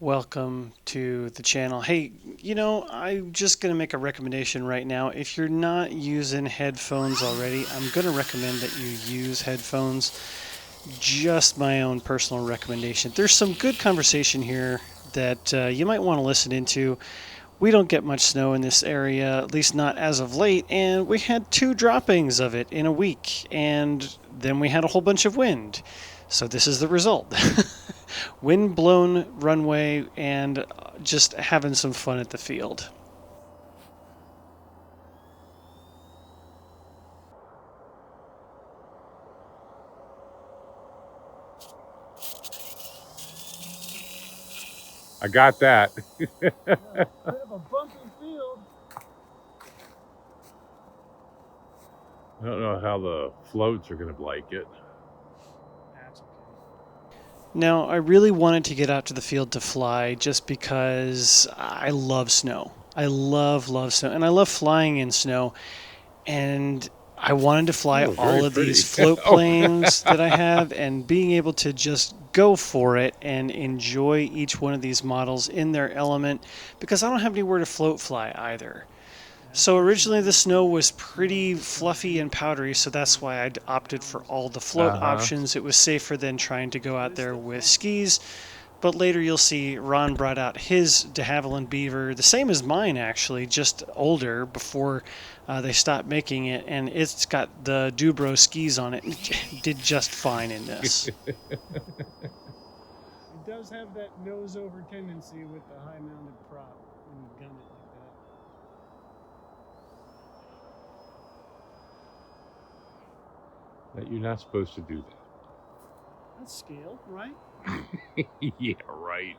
Welcome to the channel. Hey, I'm just going to make a recommendation right now. If you're not using headphones already, I'm going to recommend that you use headphones. Just my own personal recommendation. There's some good conversation here that you might want to listen into. We don't get much snow in this area, at least not as of late, and we had 2 droppings of it in a week, and then we had a whole bunch of wind. So this is the result. Wind-blown runway and just having some fun at the field. I got that. Bit of a bumpy field. I don't know how the floats are going to like it. That's okay. Now, I really wanted to get out to the field to fly just because I love snow. I love snow, and I love flying in snow. And I wanted to fly all of these float planes that I have, and being able to just go for it and enjoy each one of these models in their element, because I don't have anywhere to float fly either. So originally the snow was pretty fluffy and powdery, so that's why I'd opted for all the float options. It was safer than trying to go out there with skis. But later you'll see Ron brought out his de Havilland Beaver, the same as mine actually, just older, before they stopped making it, and it's got the Dubro skis on it. It did just fine in this. It does have that nose over tendency with the high mounted prop when you gun it like That you're not supposed to do that. That's scale, right? that. Yeah, right.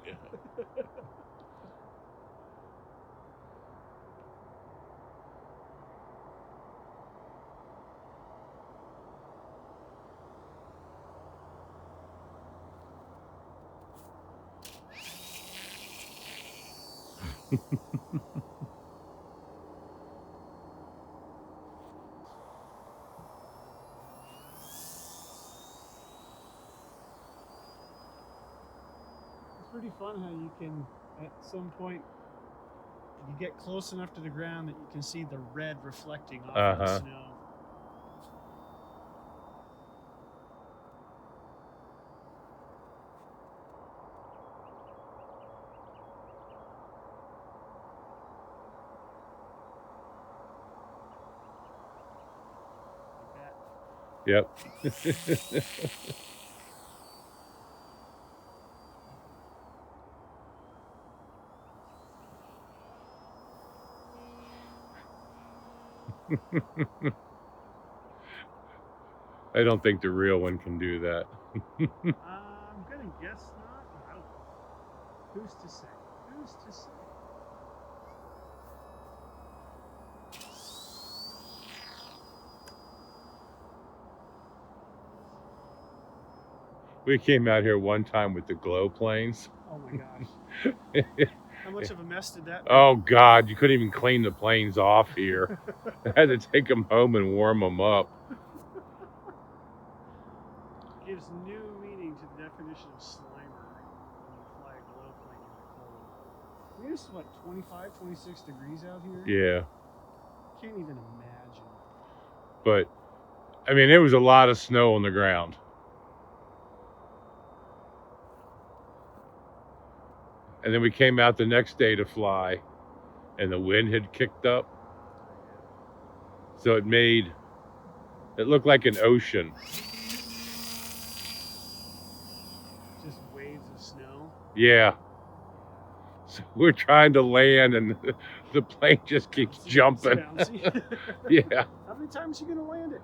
It's pretty fun how you can, at some point, you get close enough to the ground that you can see the red reflecting off of the snow. Yep. I don't think the real one can do that. I'm gonna guess not. I don't know. Who's to say? Who's to say? We came out here one time with the glow planes. Oh my gosh. How much of a mess did that make? Oh God, you couldn't even clean the planes off here. I had to take them home and warm them up. Gives new meaning to the definition of slimer when you fly a glow plane in the cold. I mean, it's what, 25, 26 degrees out here? Yeah. Can't even imagine. But, I mean, there was a lot of snow on the ground. And then we came out the next day to fly, and the wind had kicked up. So it looked like an ocean. Just waves of snow? Yeah. So we're trying to land, and the plane just keeps jumping. Yeah. How many times are you going to land it?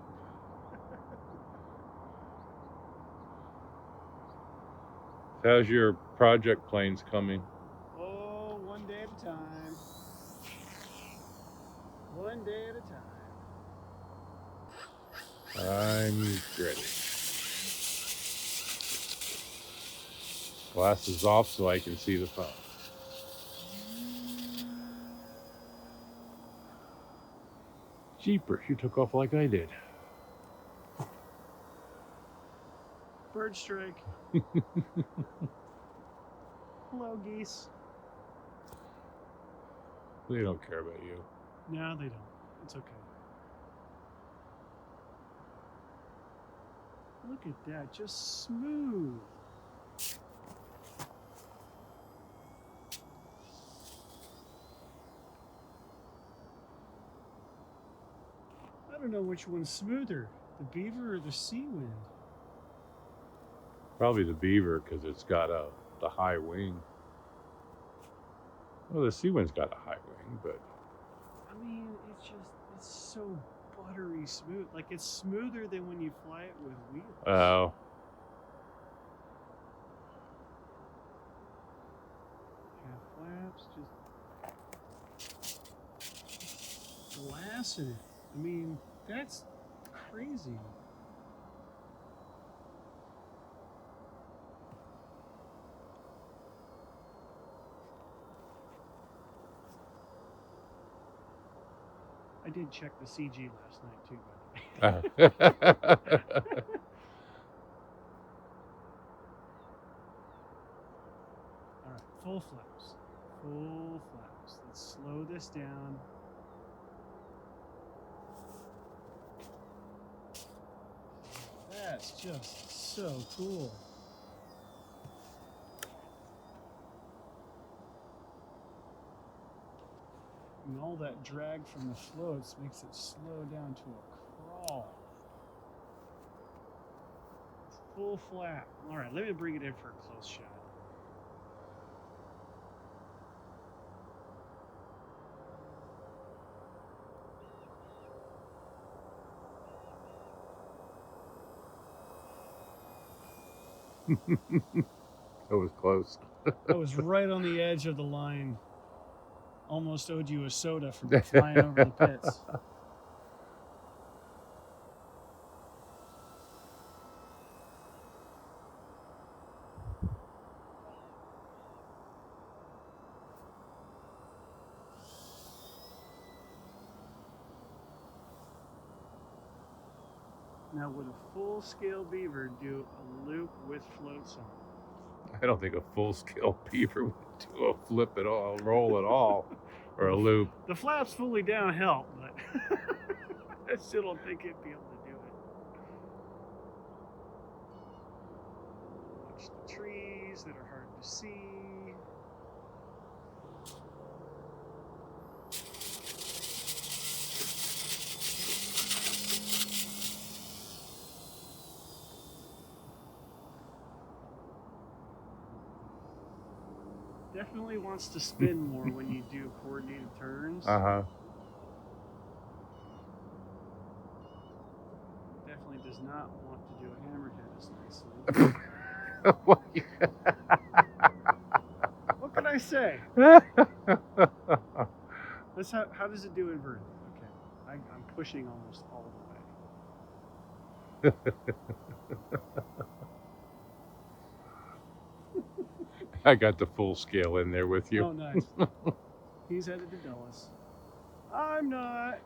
How's your project planes coming? Oh, one day at a time. One day at a time. I'm ready. Glasses off so I can see the phone. Jeepers, you took off like I did. Bird strike. Hello, geese. They don't care about you. No, they don't. It's okay. Look at that, just smooth. I don't know which one's smoother, the beaver or the sea wind. Probably the beaver because it's got the high wing. Well, the sea wind's got a high wing, but I mean, it's so buttery smooth. Like, it's smoother than when you fly it with wheels. oh, Half flaps, just blasting it. I mean, that's crazy. I did check the CG last night too, by the way. All right, full flaps. Full flaps. Let's slow this down. That's just so cool. And all that drag from the floats makes it slow down to a crawl. Full flap. All right, let me bring it in for a close shot. that was close. I was right on the edge of the line. Almost owed you a soda for flying over the pits. Now, would a full-scale beaver do a loop with floats on? I don't think a full-scale beaver would do a flip at all, roll at all, or a loop. The flaps fully down help, but I still don't think it'd be able to do it. Watch the trees that are hard to see. Definitely wants to spin more when you do coordinated turns. Definitely does not want to do a hammerhead as nicely. What can I say? That's how does it do inverted? Okay, I'm pushing almost all the way. I got the full scale in there with you. Oh, nice. He's headed to Dulles. I'm not.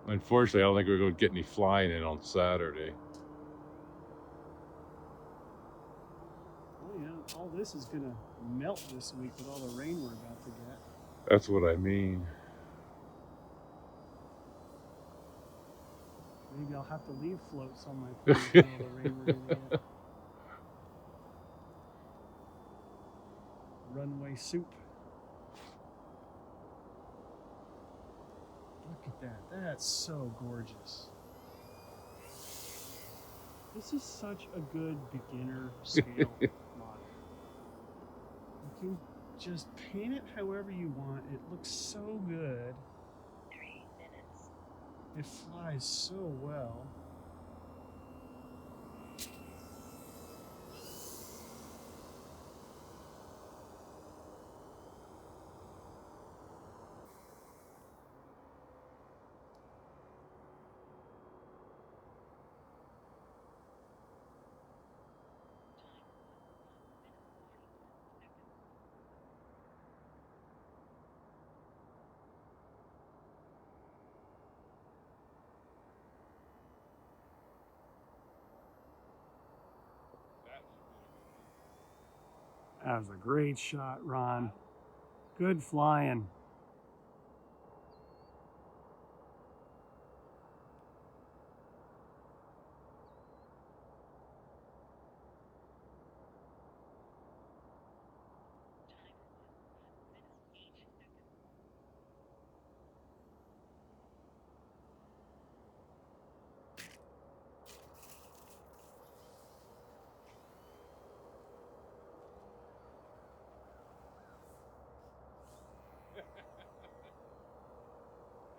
Unfortunately, I don't think we're going to get any flying in on Saturday. Oh yeah, all this is gonna melt this week with all the rain we're about to get. That's what I mean. Maybe I'll have to leave floats on my plane with all the rain we're gonna get. Runway soup. Look at that. That's so gorgeous. This is such a good beginner scale model. You can just paint it however you want. It looks so good. 3 minutes. It flies so well. That was a great shot, Ron. Good flying.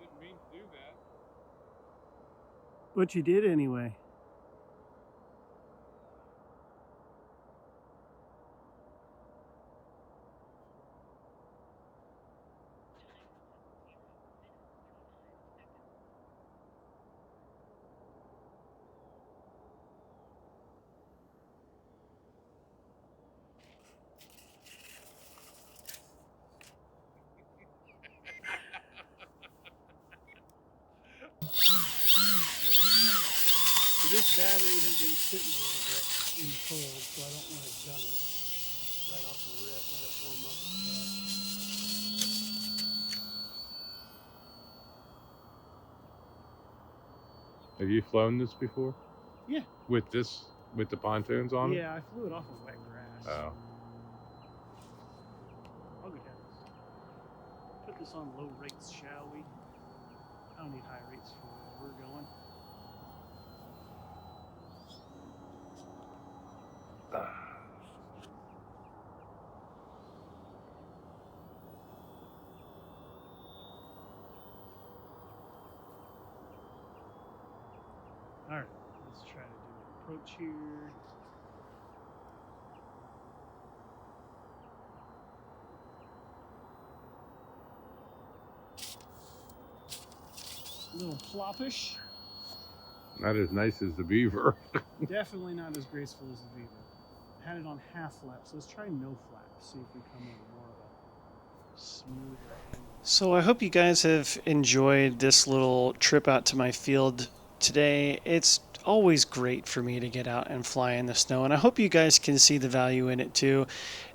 Didn't mean to do that. But you did anyway. This battery has been sitting a little bit in the cold, so I don't want to gun it right off the rip, let it warm up a touch. Have you flown this before? Yeah. With the pontoons on it? Yeah, I flew it off of wet grass. Oh. Oh, good heavens. Put this on low rates, shall we? I don't need high rates for where we're going. Alright, let's try to do an approach here. A little ploppish. Not as nice as the Beaver. Definitely not as graceful as the Beaver. Had it on half flap, so let's try no flap. See if we come in more of a smoother angle. So I hope you guys have enjoyed this little trip out to my field today. It's always great for me to get out and fly in the snow, and I hope you guys can see the value in it too,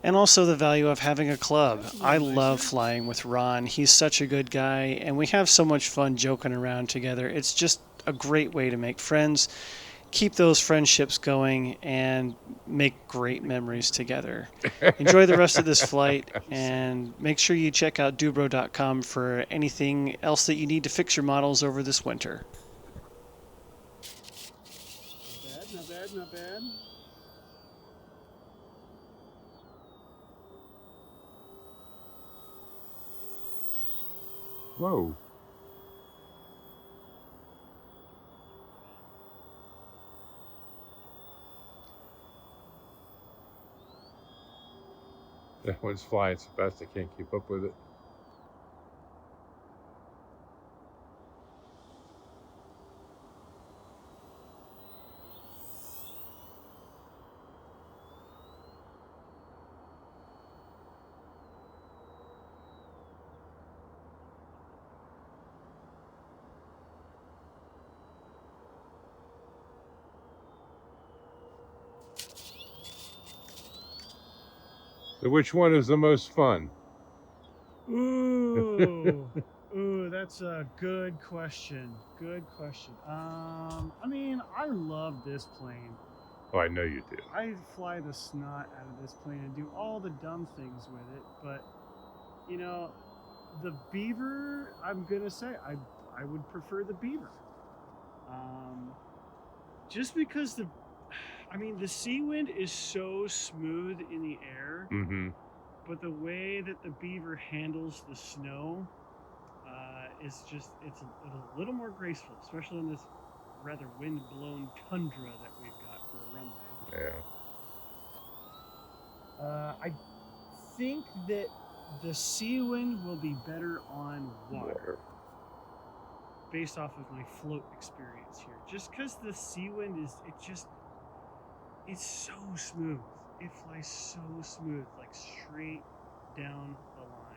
and also the value of having a club. I love flying with Ron. He's such a good guy, and we have so much fun joking around together. It's just a great way to make friends, keep those friendships going, and make great memories together. Enjoy the rest of this flight, and make sure you check out Dubro.com for anything else that you need to fix your models over this winter. Not bad, not bad. Whoa. That one's flying so fast I can't keep up with it. So which one is the most fun? Ooh, ooh, that's a good question. Good question. I mean, I love this plane. Oh, I know you do. I fly the snot out of this plane and do all the dumb things with it, but you know, the Beaver, I'm gonna say I would prefer the Beaver. Just because the sea wind is so smooth in the air, but the way that the Beaver handles the snow is just, it's a little more graceful, especially in this rather wind-blown tundra that we've got for a runway. Yeah. I think that the sea wind will be better on water, based off of my float experience here. Just because the sea wind is, it's so smooth. It flies so smooth, like straight down the line.